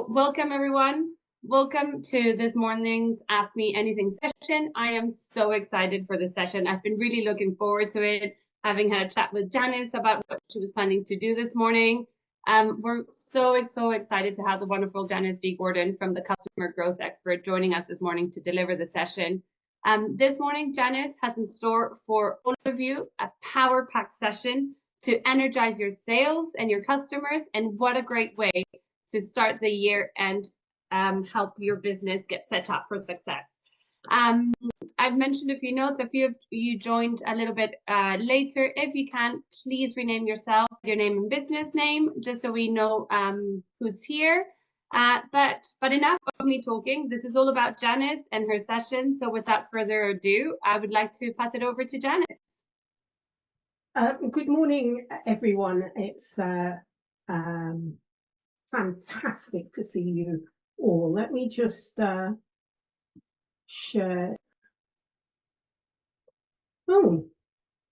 So welcome everyone. Welcome to this morning's Ask Me Anything session. I am so excited for this session. I've been really looking forward to it, having had a chat with Janice about what she was planning to do this morning. We're so excited to have the wonderful Janice B Gordon from the Customer Growth Expert joining us this morning to deliver the session. This morning, Janice has in store for all of you a power-packed session to energize your sales and your customers, and what a great way to start the year and help your business get set up for success. I've mentioned a few notes. A few of you joined a little bit later. If you can, please rename yourself, your name and business name, just so we know who's here. But enough of me talking. This is all about Janice and her session. So without further ado, I would like to pass it over to Janice. Good morning, everyone. It's fantastic to see you all. Let me just share. Oh,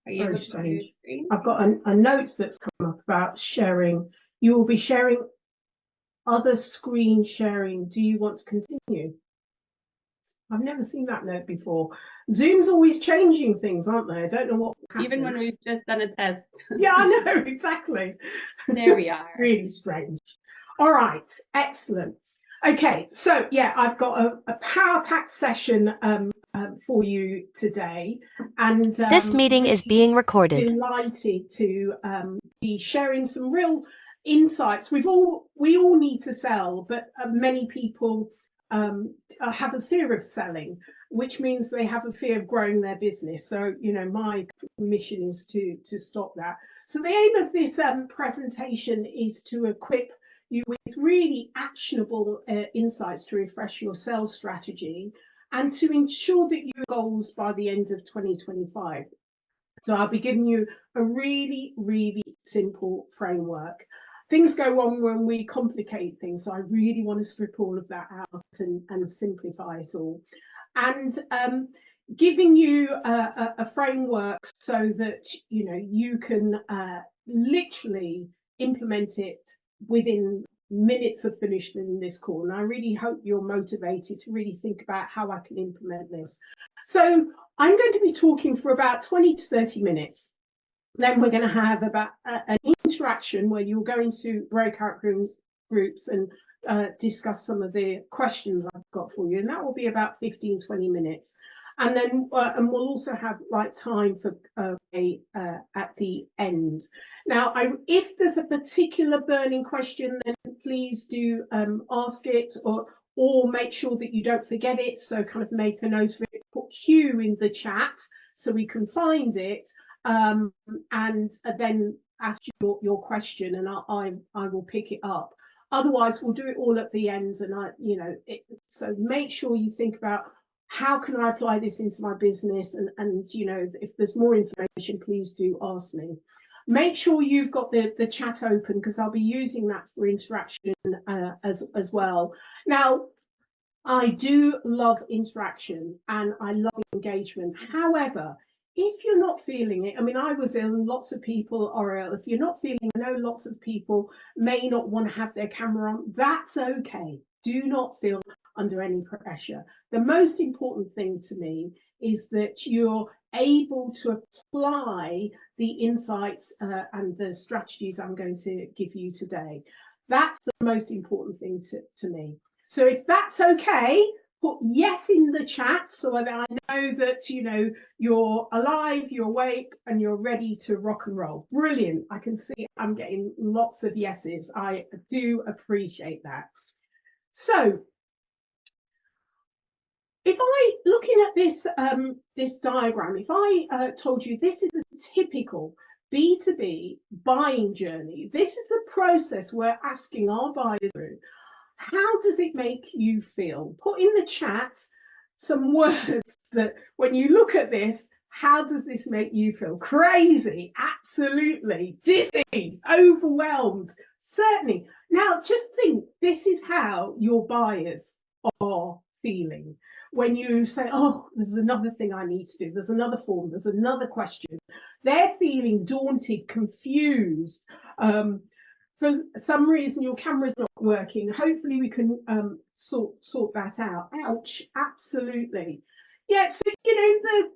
very strange. I've got a note that's come up about sharing. You will be sharing other screen sharing. Do you want to continue? I've never seen that note before. Zoom's always changing things, aren't they? I don't know what happened. Even when we've just done a test. Yeah, I know, exactly. There we are. Really strange. All right, excellent. Okay, so yeah, I've got a power-packed session for you today, and this meeting is being recorded. Delighted to be sharing some real insights. We all need to sell, but many people have a fear of selling, which means they have a fear of growing their business. So, you know, my mission is to stop that. So the aim of this presentation is to equip you with really actionable insights to refresh your sales strategy and to ensure that your goals by the end of 2025. So I'll be giving you a really simple framework. Things go wrong when we complicate things, so I really want to strip all of that out and simplify it all. And giving you a framework so that you know you can literally implement it within minutes of finishing this call. And I really hope you're motivated to really think about how I can implement this. So I'm going to be talking for about 20 to 30 minutes. Then we're going to have about an interaction where you'll go into breakout groups and discuss some of the questions I've got for you. And that will be about 15-20 minutes. And then and we'll also have like time for at the end. Now, if there's a particular burning question, then please do ask it, or make sure that you don't forget it. So kind of make a note of it, put Q in the chat so we can find it, and then ask your question, and I will pick it up. Otherwise, we'll do it all at the end, and so make sure you think about, how can I apply this into my business? And you know, if there's more information, please do ask me. Make sure you've got the chat open, because I'll be using that for interaction as well. Now, I do love interaction and I love engagement. However, if you're not feeling it, I mean, I was ill, lots of people are ill. If you're not feeling, I know lots of people may not want to have their camera on. That's okay. Do not feel under any pressure. The most important thing to me is that you're able to apply the insights and the strategies I'm going to give you today. That's the most important thing to me. So if that's okay, put yes in the chat so that I know that you know you're alive, you're awake, and you're ready to rock and roll. Brilliant. I can see I'm getting lots of yeses. I do appreciate that. So if looking at this this diagram, if I told you this is a typical B2B buying journey, this is the process we're asking our buyers through. How does it make you feel? Put in the chat some words that when you look at this, how does this make you feel? Crazy, absolutely, dizzy, overwhelmed, certainly. Now just think, this is how your buyers are feeling. When you say, oh, there's another thing I need to do, there's another form, there's another question, they're feeling daunted, confused, for some reason your camera's not working. Hopefully we can sort that out. Ouch, absolutely. Yeah, so the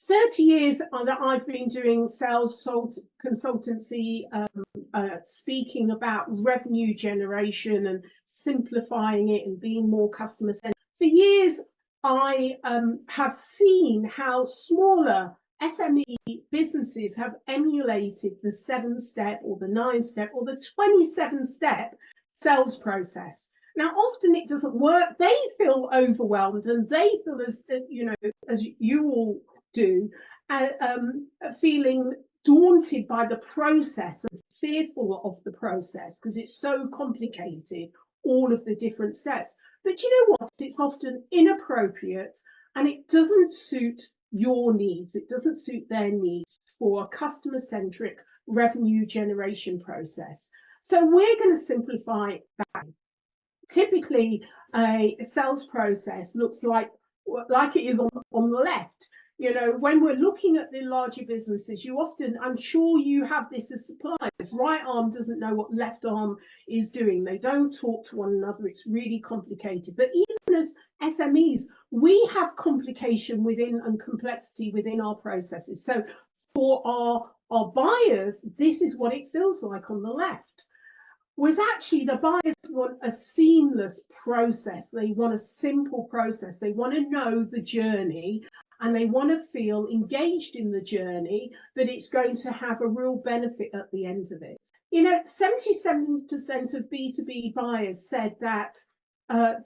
30 years that I've been doing sales consultancy, speaking about revenue generation and simplifying it and being more customer centered. For years, I have seen how smaller SME businesses have emulated the 7-step or the 9-step or the 27-step sales process. Now, often it doesn't work. They feel overwhelmed, and they feel as you all do, feeling daunted by the process and fearful of the process because it's so complicated, all of the different steps. But you know what? It's often inappropriate, and it doesn't suit your needs. It doesn't suit their needs for a customer-centric revenue generation process. So we're going to simplify that. Typically, a sales process looks like it is on the left. When we're looking at the larger businesses, you often, I'm sure you have this as suppliers, right arm doesn't know what left arm is doing. They don't talk to one another. It's really complicated. But even as SMEs, we have complication within and complexity within our processes. So for our buyers, this is what it feels like on the left. Was actually the buyers want a seamless process. They want a simple process. They want to know the journey, and they want to feel engaged in the journey, that it's going to have a real benefit at the end of it. 77% of B2B buyers said that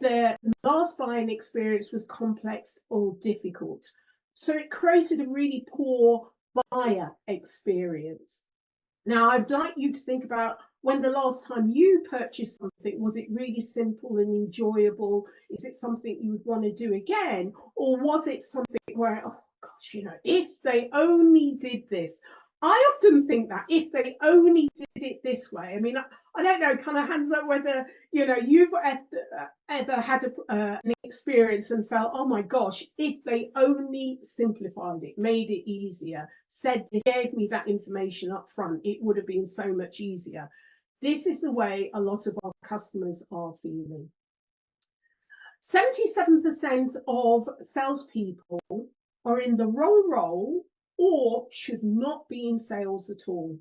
their last buying experience was complex or difficult. So it created a really poor buyer experience. Now, I'd like you to think about when the last time you purchased something, was it really simple and enjoyable? Is it something you would want to do again? Or was it something where, oh gosh, if they only did this? I often think that if they only did it this way, I mean, I don't know, kind of hands up whether, you've ever had an experience and felt, oh my gosh, if they only simplified it, made it easier, gave me that information up front, it would have been so much easier. This is the way a lot of our customers are feeling. 77% of salespeople are in the wrong role or should not be in sales at all.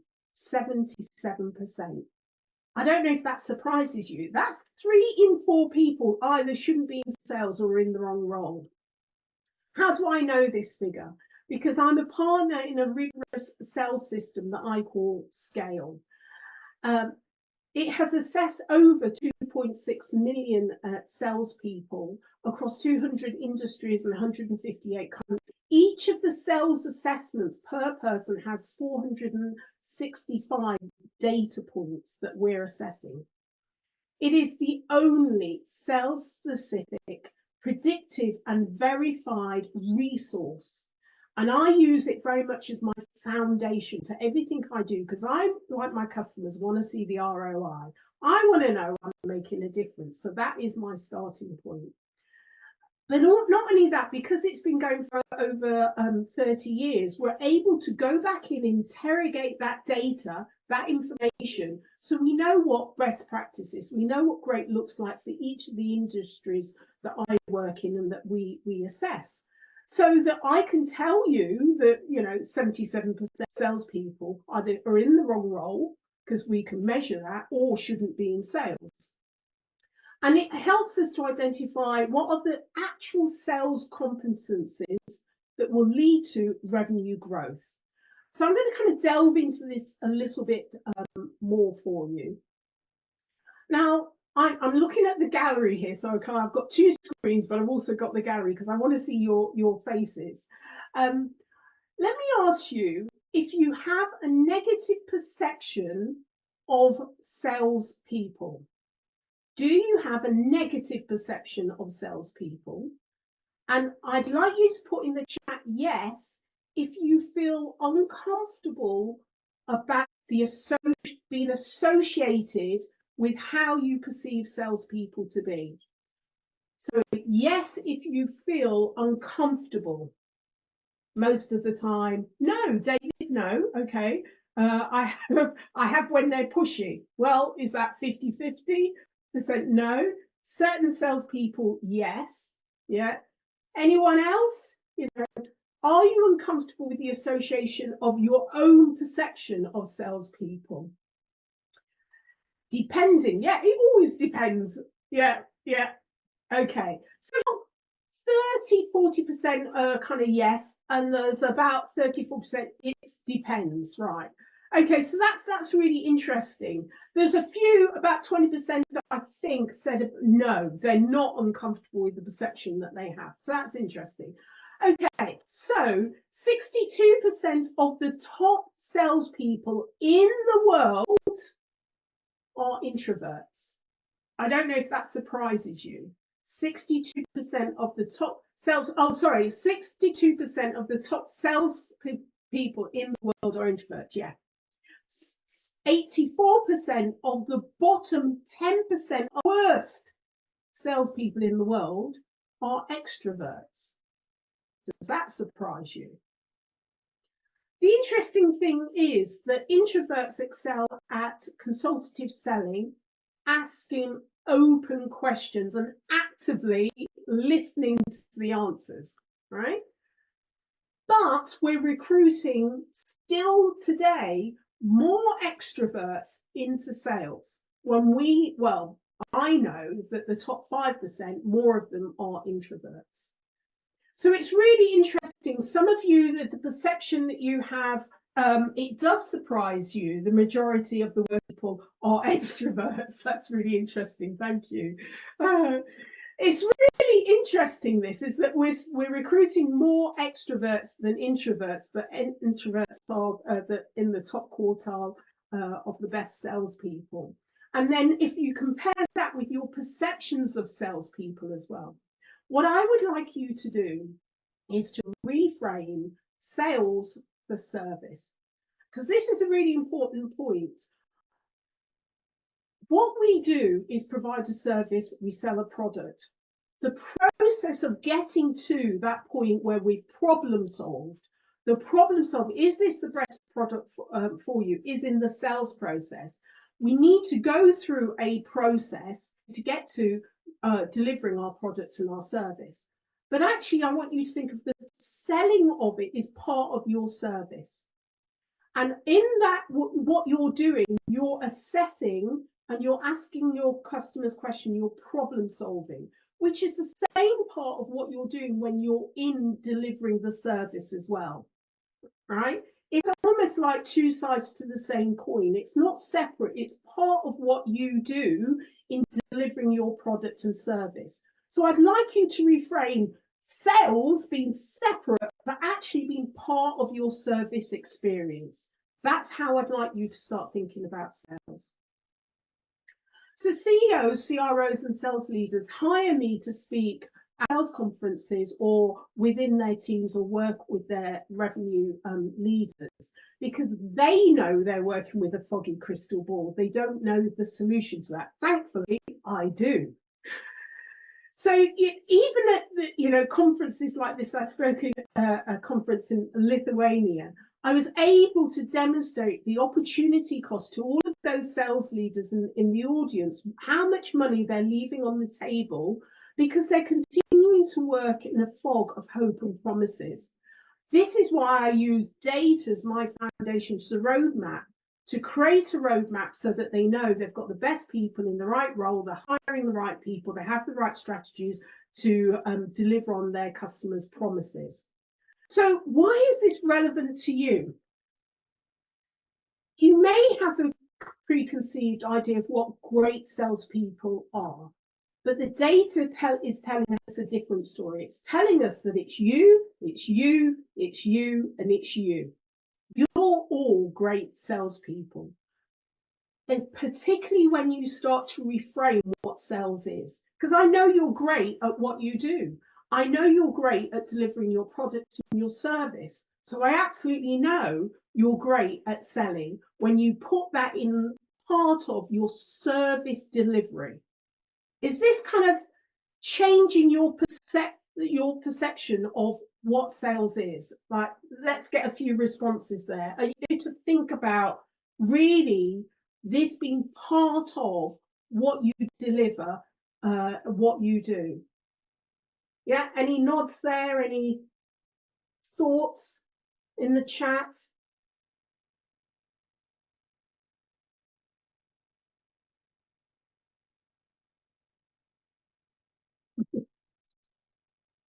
77%. I don't know if that surprises you. That's 3 in 4 people either shouldn't be in sales or are in the wrong role. How do I know this figure? Because I'm a partner in a rigorous sales system that I call Scale. It has assessed over 2.6 million salespeople across 200 industries and 158 countries. Each of the sales assessments per person has 465 data points that we're assessing. It is the only sales-specific, predictive and verified resource. And I use it very much as my foundation to everything I do, because I, like my customers, want to see the ROI. I want to know I'm making a difference. So that is my starting point. But not only that, because it's been going for over 30 years, we're able to go back in, interrogate that data, that information, so we know what best practice is. We know what great looks like for each of the industries that I work in and that we assess. So that I can tell you that, 77% salespeople either are in the wrong role, because we can measure that, or shouldn't be in sales. And it helps us to identify what are the actual sales competencies that will lead to revenue growth. So I'm going to kind of delve into this a little bit more for you. Now, I'm looking at the gallery here, so I've got 2 screens, but I've also got the gallery because I want to see your faces. Let me ask you, if you have a negative perception of salespeople, do you have a negative perception of salespeople? And I'd like you to put in the chat yes if you feel uncomfortable about being associated with how you perceive salespeople to be. So yes, if you feel uncomfortable. Most of the time, no. David, no. Okay. I have when they're pushy. Well, is that 50-50%? No. Certain salespeople, yes. Yeah. Anyone else? Are you uncomfortable with the association of your own perception of salespeople? Depending. Yeah, it always depends. Yeah. Okay. So 30-40% are kind of yes, and there's about 34% it depends, right? Okay, so that's really interesting. There's a few, about 20% I think said no, they're not uncomfortable with the perception that they have. So that's interesting. Okay, so 62% of the top salespeople in the world are introverts. I don't know if that surprises you. 62% of the top 62% of the top sales people in the world are introverts. Yeah. 84% of the bottom 10% worst salespeople in the world are extroverts. Does that surprise you? The interesting thing is that introverts excel at consultative selling, asking open questions and actively listening to the answers, right? But we're recruiting still today more extroverts into sales. I know that the top 5%, more of them are introverts. So it's really interesting. Some of you, the perception that you have, it does surprise you. The majority of the people are extroverts. That's really interesting. Thank you. It's really interesting. This is that we're recruiting more extroverts than introverts, but introverts are in the top quartile of the best salespeople. And then if you compare that with your perceptions of salespeople as well, what I would like you to do is to reframe sales for service, because this is a really important point. What we do is provide a service, we sell a product. The process of getting to that point where we've problem solved, is this the best product for you, is in the sales process. We need to go through a process to get to delivering our product and our service. But actually, I want you to think of the selling of it as part of your service. And in that, what you're doing, you're assessing and you're asking your customers question, you're problem solving, which is the same part of what you're doing when you're in delivering the service as well, right? It's almost like two sides to the same coin. It's not separate. It's part of what you do in delivering your product and service. So I'd like you to reframe sales being separate, but actually being part of your service experience. That's how I'd like you to start thinking about sales. So CEOs, CROs, and sales leaders hire me to speak at sales conferences or within their teams or work with their revenue leaders, because they know they're working with a foggy crystal ball. They don't know the solution to that. Thankfully, I do. So even at conferences like this, I spoke at a conference in Lithuania. I was able to demonstrate the opportunity cost to all of those sales leaders in the audience, how much money they're leaving on the table because they're continuing to work in a fog of hope and promises. This is why I use data as my foundation to the roadmap, to create a roadmap so that they know they've got the best people in the right role, they're hiring the right people, they have the right strategies to deliver on their customers' promises. So why is this relevant to you? You may have a preconceived idea of what great salespeople are, but the data is telling us a different story. It's telling us that it's you, it's you, it's you, and it's you. You're all great salespeople. And particularly when you start to reframe what sales is, because I know you're great at what you do. I know you're great at delivering your product and your service. So I absolutely know you're great at selling when you put that in part of your service delivery. Is this kind of changing your perception of what sales is. Like, let's get a few responses there. Are you to think about really this being part of what you deliver, what you do? Yeah, any nods there? Any thoughts in the chat?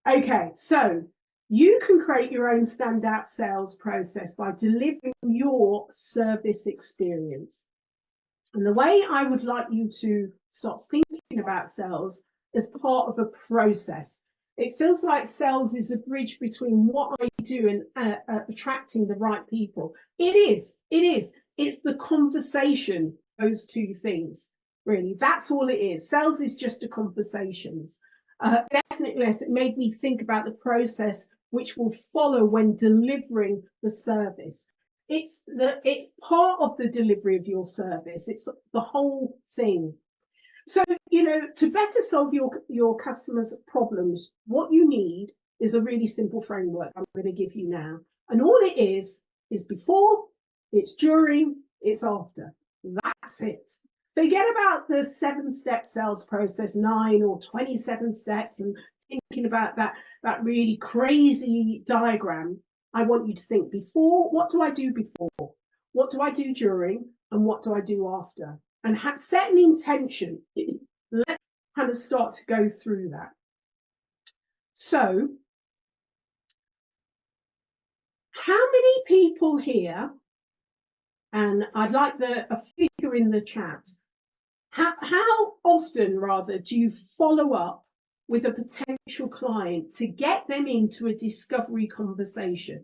Okay, so you can create your own standout sales process by delivering your service experience. And the way I would like you to start thinking about sales as part of a process. It feels like sales is a bridge between what I do and attracting the right people. It is. It's the conversation, those two things, really. That's all it is. Sales is just a conversations. Definitely, it made me think about the process which will follow when delivering the service. It's part of the delivery of your service. It's the whole thing. So, to better solve your customers' problems, what you need is a really simple framework I'm going to give you now. And all it is before, it's during, it's after. That's it. Forget about the 7-step sales process, 9 or 27 steps, and thinking about that really crazy diagram. I want you to think before, what do I do before? What do I do during? And what do I do after? And set an intention. Let's kind of start to go through that. So, how many people here, and I'd like a figure in the chat, how often, rather, do you follow up with a potential client to get them into a discovery conversation?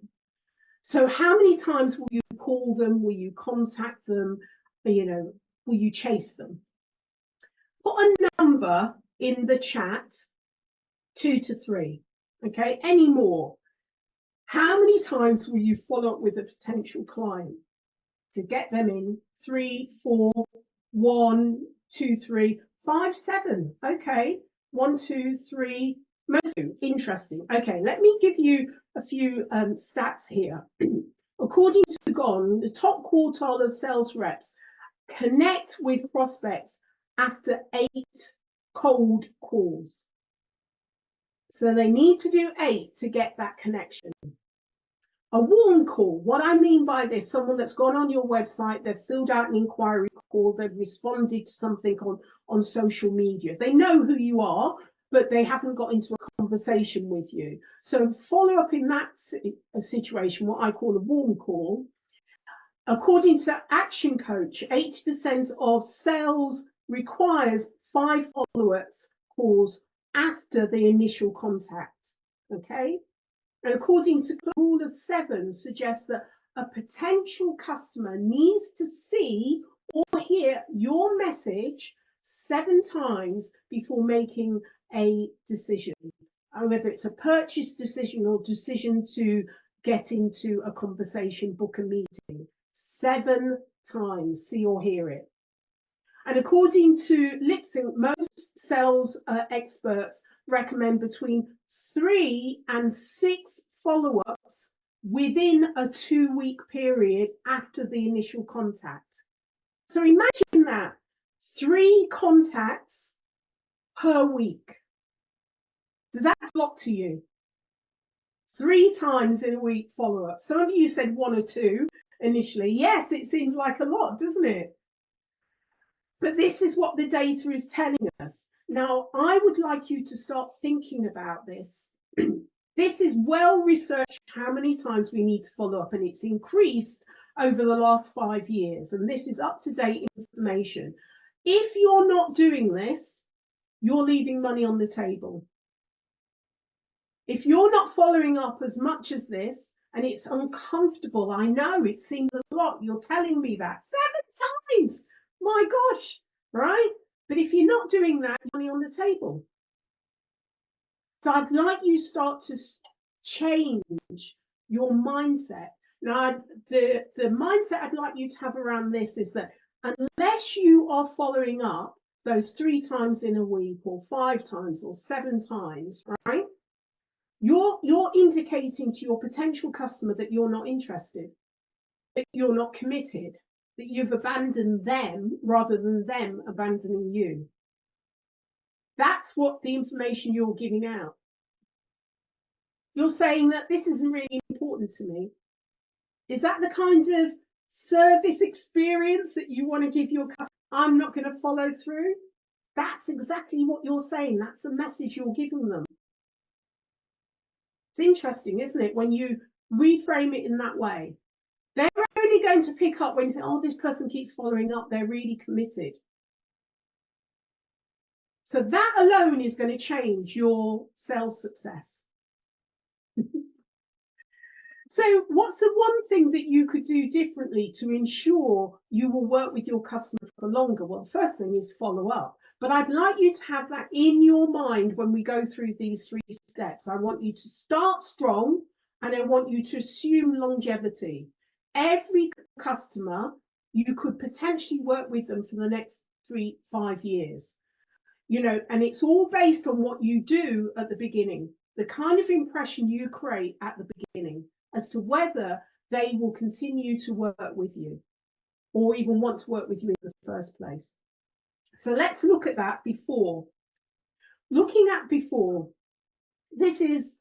So how many times will you call them? Will you contact them? Will you chase them? Put a number in the chat, 2 to 3. Okay, any more? How many times will you follow up with a potential client to get them in? 3, 4, 1, 2, 3, 5, 7. Okay, 1, 2, 3. Interesting. Okay, let me give you a few stats here. According to Gordon, the top quartile of sales reps connect with prospects after 8 cold calls. So they need to do 8 to get that connection. A warm call, what I mean by this, someone that's gone on your website, they've filled out an inquiry call, they've responded to something on social media. They know who you are, but they haven't got into a conversation with you. So follow up in that situation, what I call a warm call. According to Action Coach, 80% of sales requires 5 follow-up calls after the initial contact. Okay? And according to Rule of 7, suggests that a potential customer needs to see or hear your message 7 times before making a decision, whether it's a purchase decision or decision to get into a conversation, book a meeting. 7 times, see or hear it. And according to Lipsync, most sales experts recommend between 3 and 6 follow-ups within a 2-week period after the initial contact. So imagine that, 3 contacts per week. Does that look to you? 3 times in a week follow-up. Some of you said 1 or 2 initially. Yes, it seems like a lot, doesn't it? But this is what the data is telling us. Now, I would like you to start thinking about this. This is well researched how many times we need to follow up, and it's increased over the last 5 years. And this is up-to-date information. If you're not doing this, you're leaving money on the table. If you're not following up as much as this, and it's uncomfortable, I know it seems a lot, you're telling me that 7 times. My gosh, right? But if you're not doing that, money on the table. So I'd like you to start to change your mindset. Now, the mindset I'd like you to have around this is that unless you are following up those 3 times in a week or 5 times or 7 times, right? You're indicating to your potential customer that you're not interested, that you're not committed, that you've abandoned them rather than them abandoning you. That's what the information you're giving out. You're saying that this isn't really important to me. Is that the kind of service experience that you want to give your customer? I'm not going to follow through. That's exactly what you're saying. That's the message you're giving them. It's interesting, isn't it? When you reframe it in that way, they're only going to pick up when you think, oh, this person keeps following up. They're really committed. So that alone is going to change your sales success. So what's the one thing that you could do differently to ensure you will work with your customer for longer? Well, the first thing is follow up. But I'd like you to have that in your mind when we go through these 3 steps. I want you to start strong and I want you to assume longevity. Every customer, you could potentially work with them for the next 3-5 years. You know, and it's all based on what you do at the beginning, the kind of impression you create at the beginning as to whether they will continue to work with you or even want to work with you in the first place. So let's look at that before. Looking at before, this is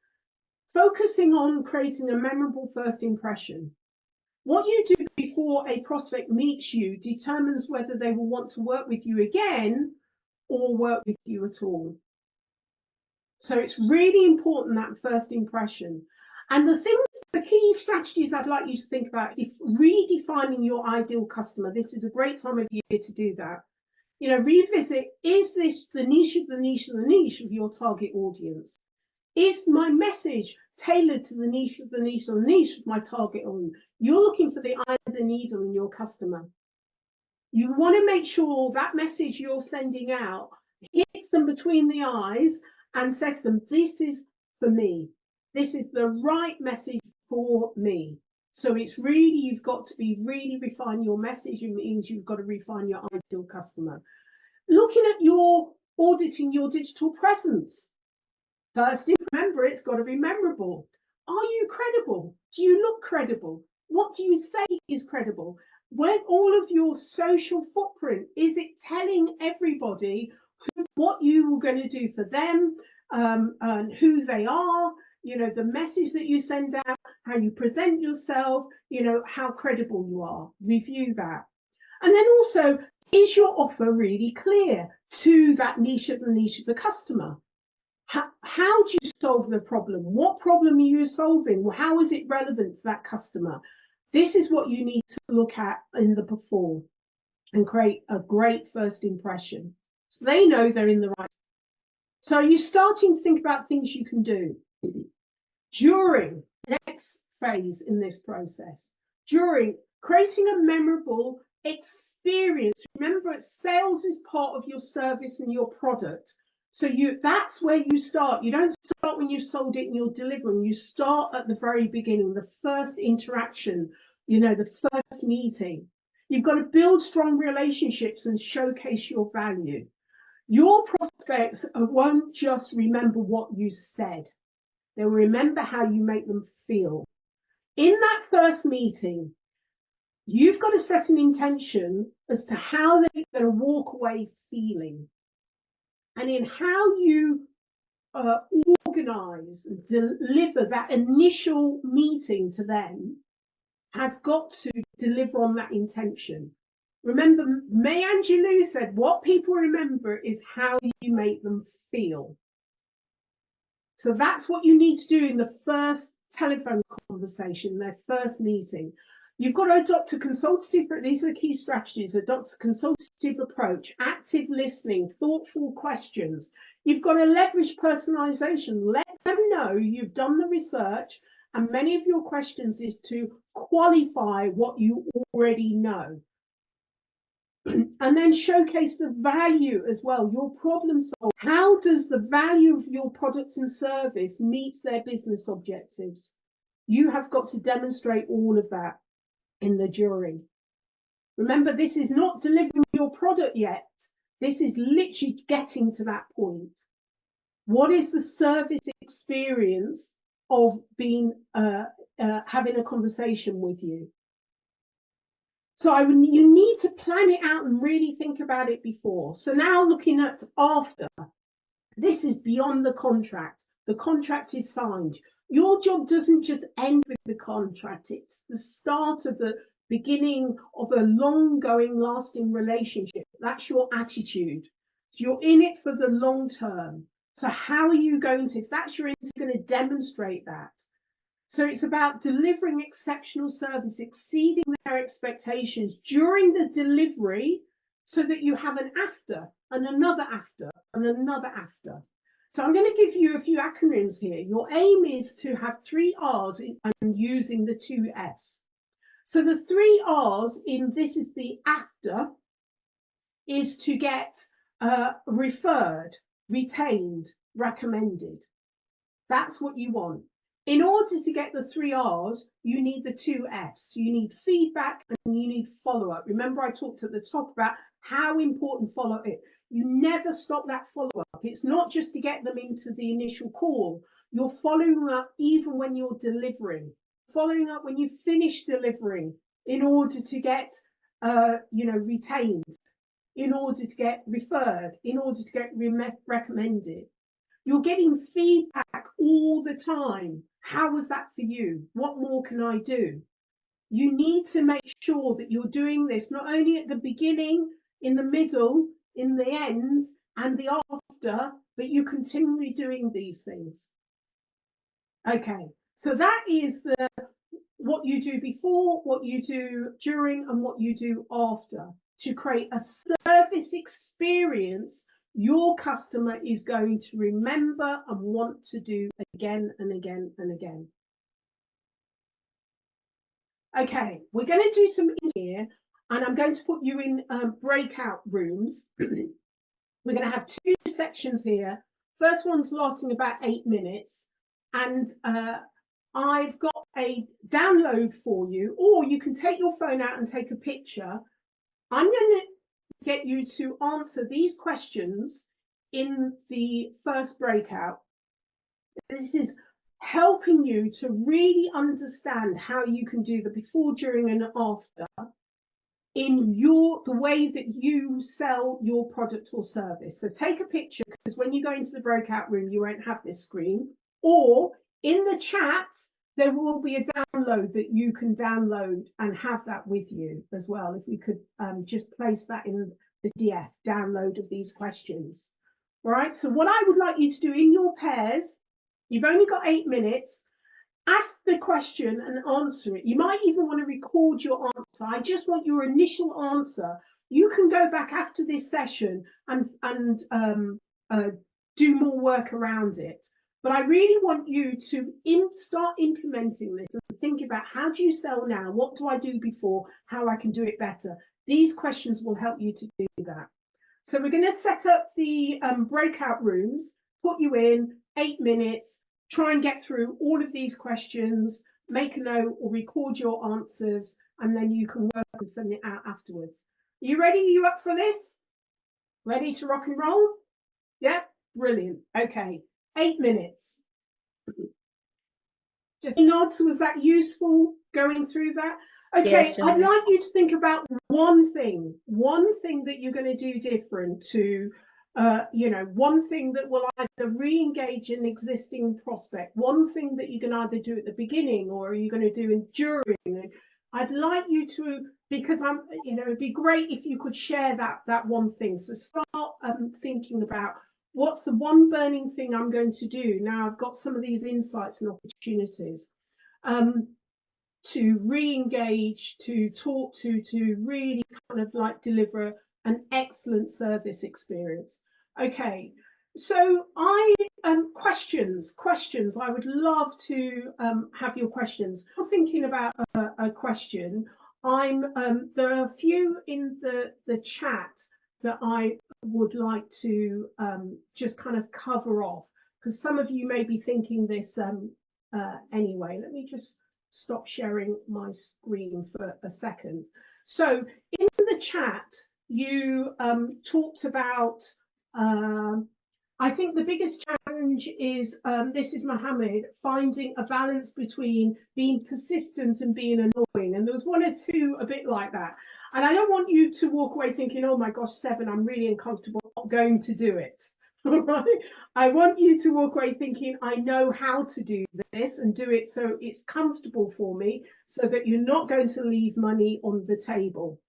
focusing on creating a memorable first impression. What you do before a prospect meets you determines whether they will want to work with you again or work with you at all. So it's really important, that first impression. And the key strategies I'd like you to think about is redefining your ideal customer. This is a great time of year to do that. You know, revisit, is this the niche of the niche of the niche of your target audience? Is my message tailored to the niche of the niche of the niche of my target audience? You're looking for the eye of the needle in your customer. You want to make sure that message you're sending out hits them between the eyes and says to them, this is for me. This is the right message for me. So it's really, you've got to be really refine your message. It means you've got to refine your ideal customer. Looking at auditing your digital presence. First, remember, it's got to be memorable. Are you credible? Do you look credible? What do you say is credible? When all of your social footprint, is it telling everybody what you were going to do for them, and who they are, you know, the message that you send out, how you present yourself, you know, how credible you are. Review that. And then also, is your offer really clear to that niche of the customer? How do you solve the problem? What problem are you solving? How is it relevant to that customer? This is what you need to look at in the before and create a great first impression. So they know they're in the right. So are you starting to think about things you can do during the next phase in this process? During creating a memorable experience. Remember, sales is part of your service and your product. So that's where you start. You don't start when you've sold it and you're delivering. You start at the very beginning, the first interaction, you know, the first meeting. You've got to build strong relationships and showcase your value. Your prospects won't just remember what you said. They'll remember how you make them feel. In that first meeting, you've got to set an intention as to how they're going to walk away feeling. And in how you organise and deliver that initial meeting to them has got to deliver on that intention. Remember, Maya Angelou said, what people remember is how you make them feel. So that's what you need to do in the first telephone conversation, their first meeting. You've got to adopt a consultative, these are the key strategies, adopt a consultative approach, active listening, thoughtful questions. You've got to leverage personalization. Let them know you've done the research, and many of your questions is to qualify what you already know. And then showcase the value as well, your problem solve. How does the value of your products and service meet their business objectives? You have got to demonstrate all of that in the during. Remember, this is not delivering your product yet. This is literally getting to that point. What is the service experience of being having a conversation with you. So you need to plan it out and really think about it before. So now looking at after, this is beyond the contract. The contract is signed. Your job doesn't just end with the contract. It's the start of the beginning of a long-going, lasting relationship. That's your attitude. You're in it for the long term. So how are you going to, if that's your intent, you're going to demonstrate that? So it's about delivering exceptional service, exceeding their expectations during the delivery so that you have an after and another after and another after. So I'm going to give you a few acronyms here. Your aim is to have 3 R's and using the 2 F's. So the 3 R's in this is the after is to get referred, retained, recommended. That's what you want. In order to get the 3 R's, you need the 2 F's. You need feedback and you need follow-up. Remember I talked at the top about how important follow-up is. You never stop that follow-up. It's not just to get them into the initial call. You're following up even when you're delivering. Following up when you finish delivering in order to get retained, in order to get referred, in order to get recommended. You're getting feedback all the time. How was that for you? What more can I do? You need to make sure that you're doing this not only at the beginning, in the middle, in the end, and the after, but you're continually doing these things. Okay, so that is what you do before, what you do during, and what you do after to create a service experience your customer is going to remember and want to do again and again and again. Okay, we're going to do some in here, and I'm going to put you in breakout rooms. We're going to have 2 sections here. First one's lasting about 8 minutes, and I've got a download for you, or you can take your phone out and take a picture. I'm going to get you to answer these questions in the first breakout. This is helping you to really understand how you can do the before, during, and after in the way that you sell your product or service. So take a picture, because when you go into the breakout room, you won't have this screen, or in the chat, there will be a download that you can download and have that with you as well. If we could just place that in the DF, download of these questions. All right, so what I would like you to do in your pairs, you've only got 8 minutes, ask the question and answer it. You might even want to record your answer. I just want your initial answer. You can go back after this session and do more work around it. But I really want you to start implementing this and think about, how do you sell now? What do I do before? How I can do it better? These questions will help you to do that. So we're going to set up the breakout rooms, put you in 8 minutes, try and get through all of these questions, make a note or record your answers, and then you can work and send it out afterwards. Are you ready? Are you up for this? Ready to rock and roll? Yeah, brilliant. Okay. 8 minutes. Just nods, was that useful going through that? Okay, yes, I'd like you to think about one thing that you're going to do different to, one thing that will either re-engage an existing prospect, one thing that you can either do at the beginning or are you going to do during. I'd like you to, because it'd be great if you could share that one thing. So start thinking about, what's the one burning thing I'm going to do now I've got some of these insights and opportunities to re-engage, to talk to really kind of like deliver an excellent service experience. Okay, so questions. I would love to have your questions. I'm thinking about a question. There are a few in the chat that I would like to just kind of cover off, because some of you may be thinking this anyway. Let me just stop sharing my screen for a second. So in the chat, you talked about I think the biggest challenge is, this is Mohammed, finding a balance between being persistent and being annoying. And there was one or two a bit like that. And I don't want you to walk away thinking, oh my gosh, 7, I'm really uncomfortable, I'm not going to do it. All right. I want you to walk away thinking, I know how to do this and do it so it's comfortable for me, so that you're not going to leave money on the table.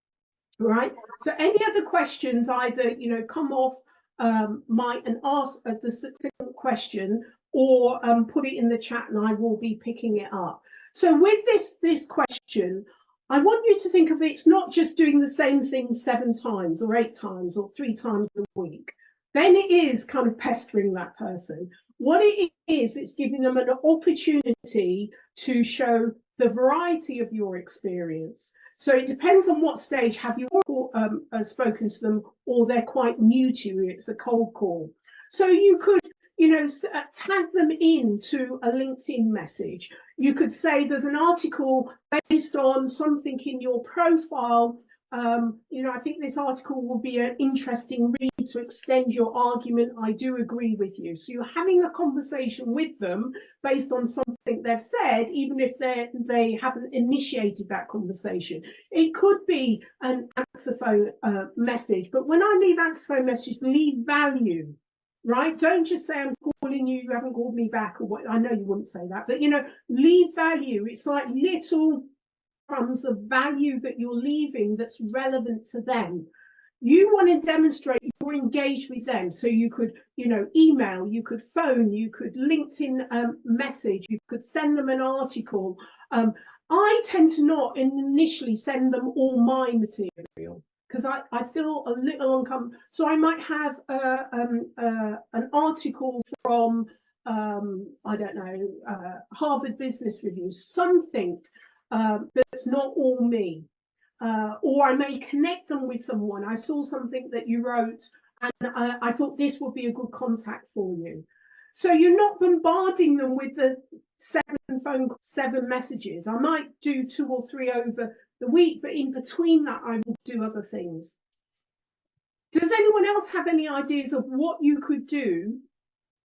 Right. So any other questions, either, come off and ask the succinct question, or put it in the chat and I will be picking it up. So with this question, I want you to think of it's not just doing the same thing 7 times or 8 times or 3 times a week. Then it is kind of pestering that person. What it is, it's giving them an opportunity to show the variety of your experience. So it depends on what stage. Have you spoken to them, or they're quite new to you? It's a cold call. So you could, tag them into a LinkedIn message. You could say there's an article based on something in your profile. I think this article will be an interesting read to extend your argument. I do agree with you. So you're having a conversation with them based on something they've said, even if they haven't initiated that conversation. It could be an answer phone message, but when I leave answer phone message, leave value, right? Don't just say I'm calling you, you haven't called me back, or what. I know you wouldn't say that, but leave value. It's like little crumbs of value that you're leaving that's relevant to them. You want to demonstrate you're engaged with them. So you could, email, you could phone, you could LinkedIn message, you could send them an article. I tend to not initially send them all my material, because I feel a little uncomfortable. So I might have an article from, I don't know, Harvard Business Review, something that's not all me. Or I may connect them with someone. I saw something that you wrote, and I thought this would be a good contact for you. So you're not bombarding them with the 7 messages. I might do 2 or 3 over the week, but in between that, I will do other things. Does anyone else have any ideas of what you could do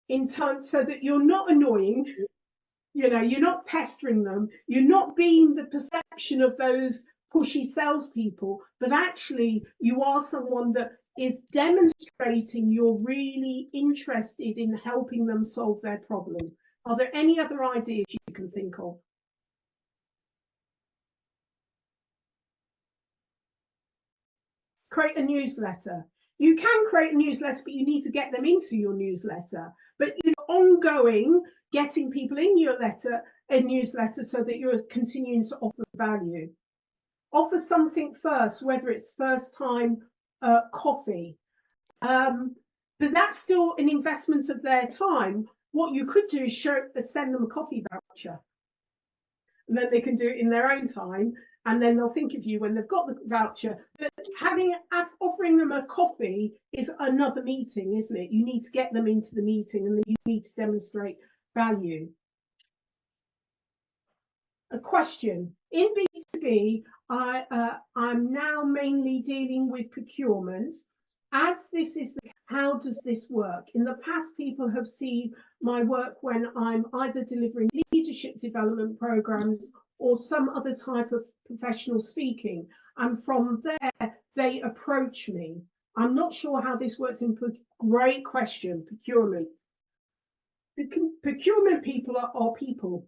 in time, so that you're not annoying? You're not pestering them. You're not being the perception of those pushy salespeople, but actually you are someone that is demonstrating you're really interested in helping them solve their problem. Are there any other ideas you can think of? Create a newsletter. You can create a newsletter, but you need to get them into your newsletter. But ongoing, getting people in your newsletter, so that you're continuing to offer value. Offer something first, whether it's first time coffee. But that's still an investment of their time. What you could do is send them a coffee voucher. And then they can do it in their own time, and then they'll think of you when they've got the voucher. But offering them a coffee is another meeting, isn't it? You need to get them into the meeting, and then you need to demonstrate value. A question. In B2B, I'm now mainly dealing with procurement. As this is, how does this work? In the past, people have seen my work when I'm either delivering leadership development programs or some other type of professional speaking. And from there, they approach me. I'm not sure how this works in great question, procurement. Procurement people are people.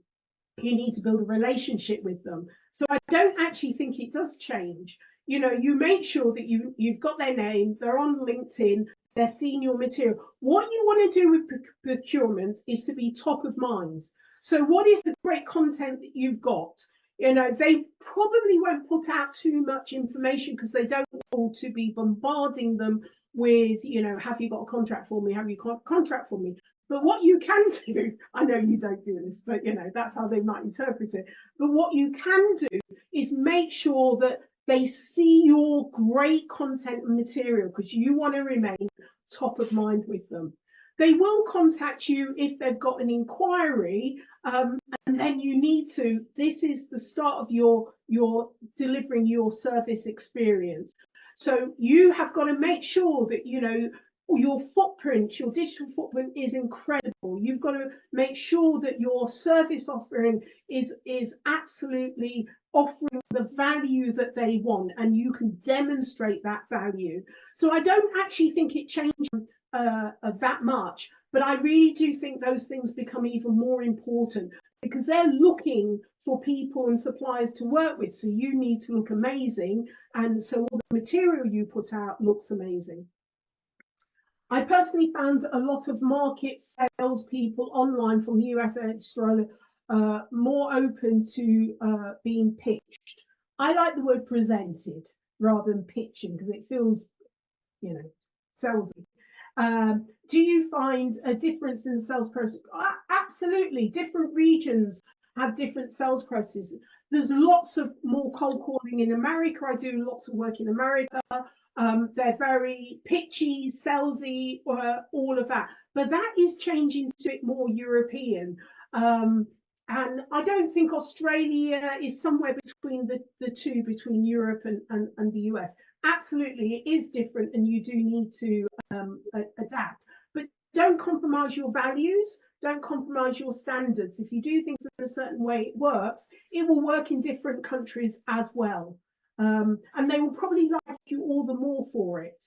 You need to build a relationship with them. So I don't actually think it does change. You make sure that you've got their names, they're on LinkedIn, they're seeing your material. What you want to do with procurement is to be top of mind. So what is the great content that you've got? They probably won't put out too much information, because they don't want to be bombarding them with, have you got a contract for me? Have you got a contract for me? But what you can do, I know you don't do this, but that's how they might interpret it. But what you can do is make sure that they see your great content and material, because you want to remain top of mind with them. They will contact you if they've got an inquiry, and then you need to, this is the start of your delivering your service experience. So you have got to make sure that, your footprint, your digital footprint is incredible. You've got to make sure that your service offering is absolutely offering the value that they want, and you can demonstrate that value. So I don't actually think it changed that much, but I really do think those things become even more important because they're looking for people and suppliers to work with. So you need to look amazing, and so all the material you put out looks amazing. I personally found a lot of market salespeople online from the US and Australia more open to being pitched. I like the word presented rather than pitching because it feels, you know, salesy. Do you find a difference in the sales process? Absolutely. Different regions have different sales processes. There's lots of more cold calling in America. I do lots of work in America. They're very pitchy, salesy, all of that. But that is changing to it more European. And I don't think Australia is somewhere between the two, between Europe and the US. Absolutely, it is different, and you do need to adapt. But don't compromise your values. Don't compromise your standards. If you do things in a certain way, it works. It will work in different countries as well. And they will probably like you all the more for it.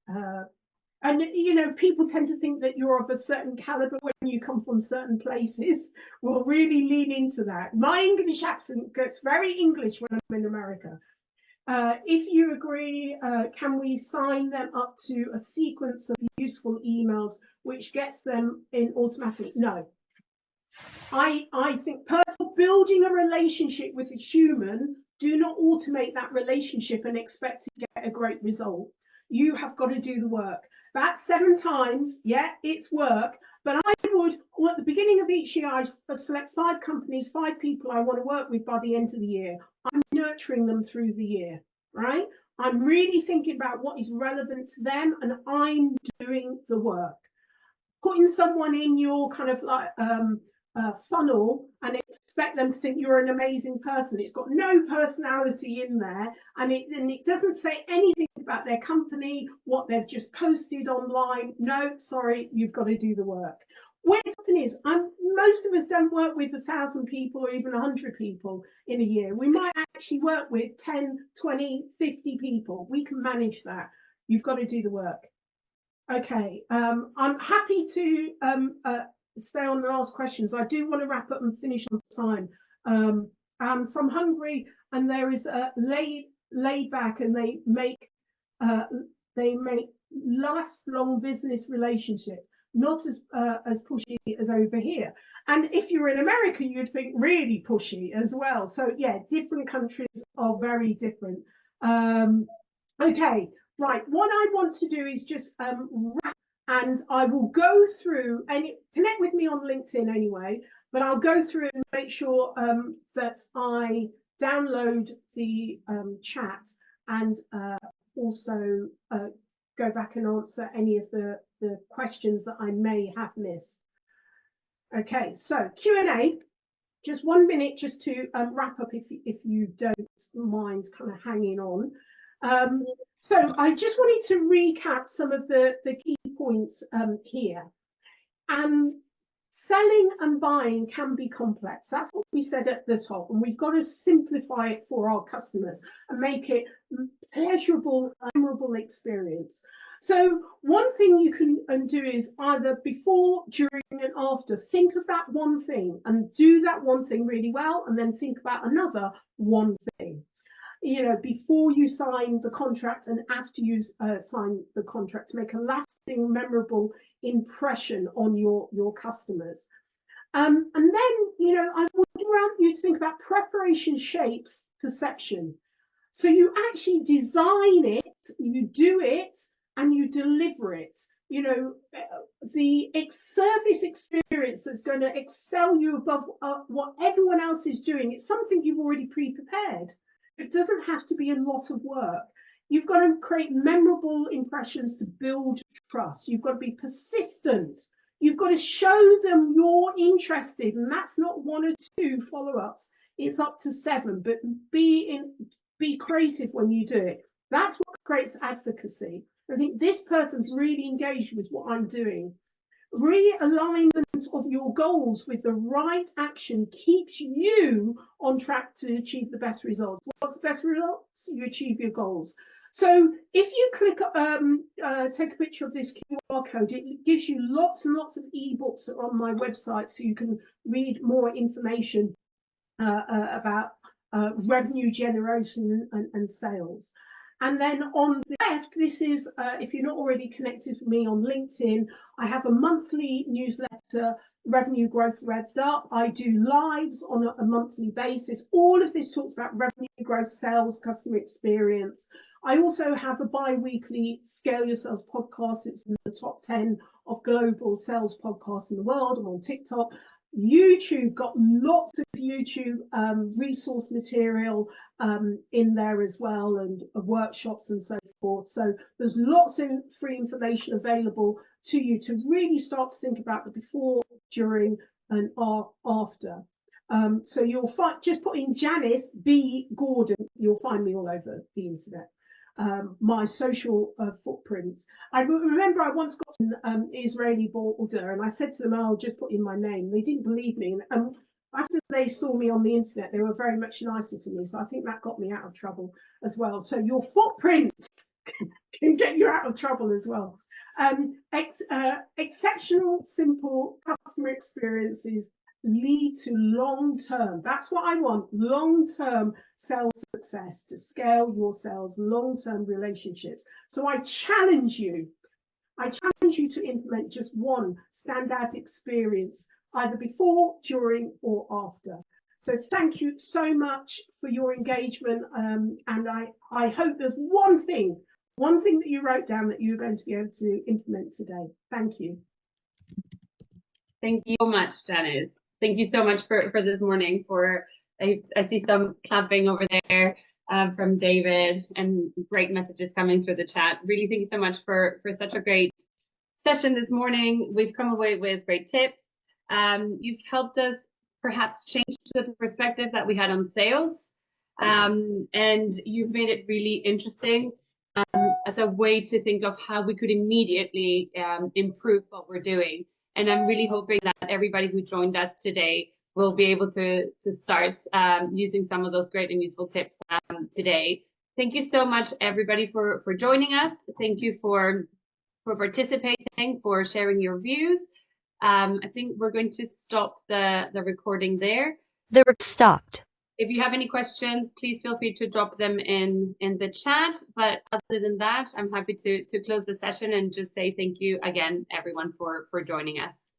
And, you know, people tend to think that you're of a certain caliber when you come from certain places. We'll really lean into that. My English accent gets very English when I'm in America. If you agree, can we sign them up to a sequence of useful emails which gets them in automatically? No. I think personal building a relationship with a human, do not automate that relationship and expect to get a great result. You have got to do the work. That's 7 times, yeah, it's work. But I would, well, at the beginning of each year, I select 5 companies, 5 people I want to work with by the end of the year. I'm nurturing them through the year, right? I'm really thinking about what is relevant to them, and I'm doing the work. Putting someone in your kind of like funnel and expect them to think you're an amazing person. It's got no personality in there, and it doesn't say anything about their company, what they've just posted online. No, sorry, you've got to do the work. What's happening is, most of us don't work with 1,000 people or even 100 people in a year. We might actually work with 10, 20, 50 people. We can manage that. You've got to do the work. Okay, I'm happy to stay on and ask questions. I do want to wrap up and finish on time. I'm from Hungary, and there is a laid back, and they make last long business relationship, not as pushy as over here. And if you're in America, you'd think really pushy as well. So yeah, different countries are very different. Okay. Right, what I want to do is just wrap, and I will go through, and connect with me on LinkedIn anyway, but I'll go through and make sure that I download the chat, and also go back and answer any of the questions that I may have missed. Okay, so Q&A, just 1 minute just to wrap up if you don't mind kind of hanging on. So I just wanted to recap some of the key points here. Selling and buying can be complex. That's what we said at the top, and we've got to simplify it for our customers and make it pleasurable, memorable experience. So one thing you can do is either before, during, and after, think of that one thing and do that one thing really well, and then think about another one thing. You know, before you sign the contract and after you sign the contract, to make a lasting, memorable impression on your customers. And then, you know, I would want you to think about preparation shapes perception. So you actually design it, you do it, and you deliver it. You know, the service experience that's going to excel you above what everyone else is doing. It's something you've already pre-prepared. It doesn't have to be a lot of work. You've got to create memorable impressions to build trust. You've got to be persistent. You've got to show them you're interested, and that's not 1 or 2 follow-ups. It's up to 7, but be creative when you do it. That's what creates advocacy. I think this person's really engaged with what I'm doing. Realignment of your goals with the right action keeps you on track to achieve the best results. What's the best results? You achieve your goals. So if you click, take a picture of this QR code, it gives you lots and lots of ebooks on my website, so you can read more information about revenue generation and sales. And then on the left, this is, if you're not already connected with me on LinkedIn, I have a monthly newsletter, Revenue Growth Revved Up. I do lives on a monthly basis. All of this talks about revenue growth, sales, customer experience. I also have a bi-weekly Scale Your Sales podcast. It's in the top 10 of global sales podcasts in the world. I'm on TikTok. YouTube, got lots of YouTube resource material in there as well, and workshops and so forth. So there's lots of free information available to you to really start to think about the before, during, and after. So you'll find, just put in Janice B Gordon, you'll find me all over the internet. My social footprint. I remember I once got an Israeli border, and I said to them, "I'll just put in my name." They didn't believe me, and after they saw me on the internet, they were very much nicer to me. So I think that got me out of trouble as well. So your footprint can get you out of trouble as well. Exceptional, simple customer experiences lead to long-term, that's what I want, long-term sales success, to scale your sales, long-term relationships. So I challenge you to implement just one standout experience, either before, during, or after. So thank you so much for your engagement, and I hope there's one thing that you wrote down that you're going to be able to implement today. Thank you. Thank you so much, Janice. Thank you so much for this morning. I see some clapping over there from David, and great messages coming through the chat. Really, thank you so much for such a great session this morning. We've come away with great tips. You've helped us perhaps change the perspective that we had on sales, and you've made it really interesting as a way to think of how we could immediately improve what we're doing. And I'm really hoping that everybody who joined us today will be able to start using some of those great and useful tips today. Thank you so much, everybody, for joining us. Thank you for participating, for sharing your views. I think we're going to stop the recording there. The recording stopped. If you have any questions, please feel free to drop them in the chat. But other than that, I'm happy to close the session and just say thank you again, everyone, for joining us.